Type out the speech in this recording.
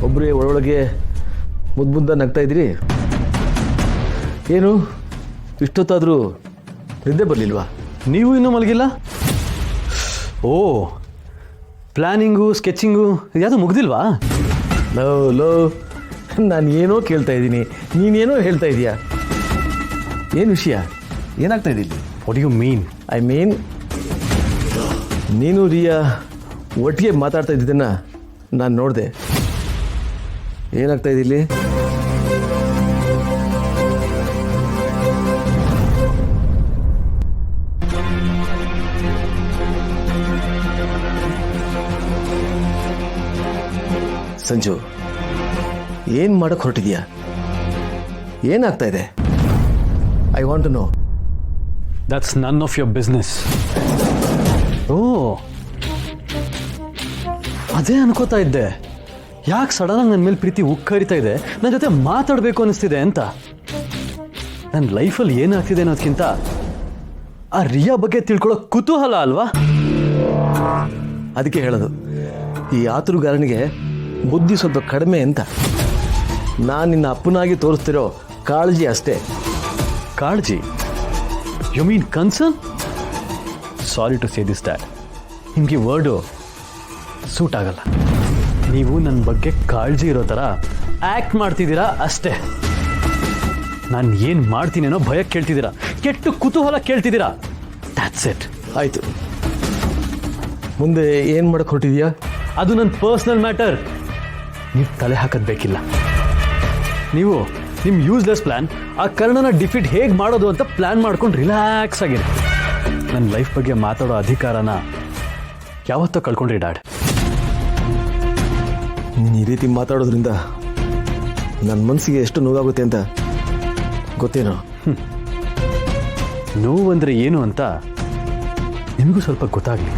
ಒಬ್ಬರೇ ಒಳೊಳಗೆ ಮುದ್ದು ನಗ್ತಾ ಇದ್ದೀರಿ. ಏನು ಇಷ್ಟೊತ್ತಾದರೂ ನಿದ್ದೆ ಬರಲಿಲ್ವಾ? ನೀವು ಇನ್ನೂ ಮಲಗಿಲ್ಲ? ಓ, ಪ್ಲ್ಯಾನಿಂಗು ಸ್ಕೆಚಿಂಗು ಯಾವುದು ಮುಗ್ದಿಲ್ವಾ? ಲೋ ನಾನು ಏನೋ ಕೇಳ್ತಾ ಇದ್ದೀನಿ, ನೀನೇನೋ ಹೇಳ್ತಾ ಇದೀಯಾ. ಏನು ವಿಷಯ? ಏನಾಗ್ತಾ ಇದ್ದಿಲ್ಲ? What you mean? I mean ನೀನು ರಿಯಾ ಒಟ್ಟಿಗೆ ಮಾತಾಡ್ತಾ ಇದ್ದಿದ್ದನ್ನು ನಾನು ನೋಡಿದೆ. ಏನಾಗ್ತಾ ಇದ್ದಿಲ್ಲಿ? ಸಂಜು, ಏನು ಮಾಡಕ್ಕೆ ಹೊರಟಿದ್ಯಾ? ಏನಾಗ್ತಾ ಇದೆ? I want to know. That's none of your business. ಓ, ಅದೇ ಅನ್ಕೋತಾ ಇದ್ದೆ, ಯಾಕೆ ಸಡನ್ನಾಗಿ ನನ್ನ ಮೇಲೆ ಪ್ರೀತಿ ಉಕ್ಕರಿತಾ ಇದೆ, ನನ್ನ ಜೊತೆ ಮಾತಾಡಬೇಕು ಅನ್ನಿಸ್ತಿದೆ ಅಂತ. ನನ್ನ ಲೈಫಲ್ಲಿ ಏನಾಗ್ತಿದೆ ಅನ್ನೋದಕ್ಕಿಂತ ಆ ರಿಯಾ ಬಗ್ಗೆ ತಿಳ್ಕೊಳ್ಳೋ ಕುತೂಹಲ ಅಲ್ವಾ? ಅದಕ್ಕೆ ಹೇಳೋದು, ಈ ಆತುರುಗಾರನಿಗೆ ಬುದ್ಧಿ ಸ್ವಲ್ಪ ಕಡಿಮೆ ಅಂತ. ನಾನು ನಿನ್ನ ಅಪ್ಪನಾಗಿ ತೋರಿಸ್ತಿರೋ ಕಾಳಜಿ ಅಷ್ಟೇ. ಕಾಳಜಿ? You mean concern? Sorry to say this dad, ನಿಮಗೆ ವರ್ಡು ಸೂಟ್ ಆಗಲ್ಲ. ನೀವು ನನ್ನ ಬಗ್ಗೆ ಕಾಳಜಿ ಇರೋ ಥರ ಆ್ಯಕ್ಟ್ ಮಾಡ್ತಿದ್ದೀರಾ ಅಷ್ಟೇ. ನಾನು ಏನು ಮಾಡ್ತೀನಿ ಅನ್ನೋ ಭಯ ಕೇಳ್ತಿದ್ದೀರಾ, ಕೆಟ್ಟು ಕುತೂಹಲ ಕೇಳ್ತಿದ್ದೀರಾ. That's it. ಆಯಿತು, ಮುಂದೆ ಏನು ಮಾಡಕ್ಕೆ ಹೊರಟಿದ್ಯಾ? ಅದು ನನ್ನ ಪರ್ಸ್ನಲ್ ಮ್ಯಾಟರ್. ನೀವು ತಲೆ ಹಾಕೋದು ಬೇಕಿಲ್ಲ. ನೀವು ನಿಮ್ಮ ಯೂಸ್ಲೆಸ್ ಪ್ಲ್ಯಾನ್, ಆ ಕರ್ಣನ ಡಿಫೀಟ್ ಹೇಗೆ ಮಾಡೋದು ಅಂತ ಪ್ಲ್ಯಾನ್ ಮಾಡ್ಕೊಂಡು ರಿಲ್ಯಾಕ್ಸ್ ಆಗಿದೆ. ನನ್ನ ಲೈಫ್ ಬಗ್ಗೆ ಮಾತಾಡೋ ಅಧಿಕಾರನ ಯಾವತ್ತೋ ಕಳ್ಕೊಂಡ್ರಿ ಡ್ಯಾಡ್. ನೀನು ಈ ರೀತಿ ಮಾತಾಡೋದ್ರಿಂದ ನನ್ನ ಮನಸ್ಸಿಗೆ ಎಷ್ಟು ನೋವಾಗುತ್ತೆ ಅಂತ ಗೊತ್ತೇನೋ? ನೋವಂದರೆ ಏನು ಅಂತ ನಿಮಗೂ ಸ್ವಲ್ಪ ಗೊತ್ತಾಗಲಿ.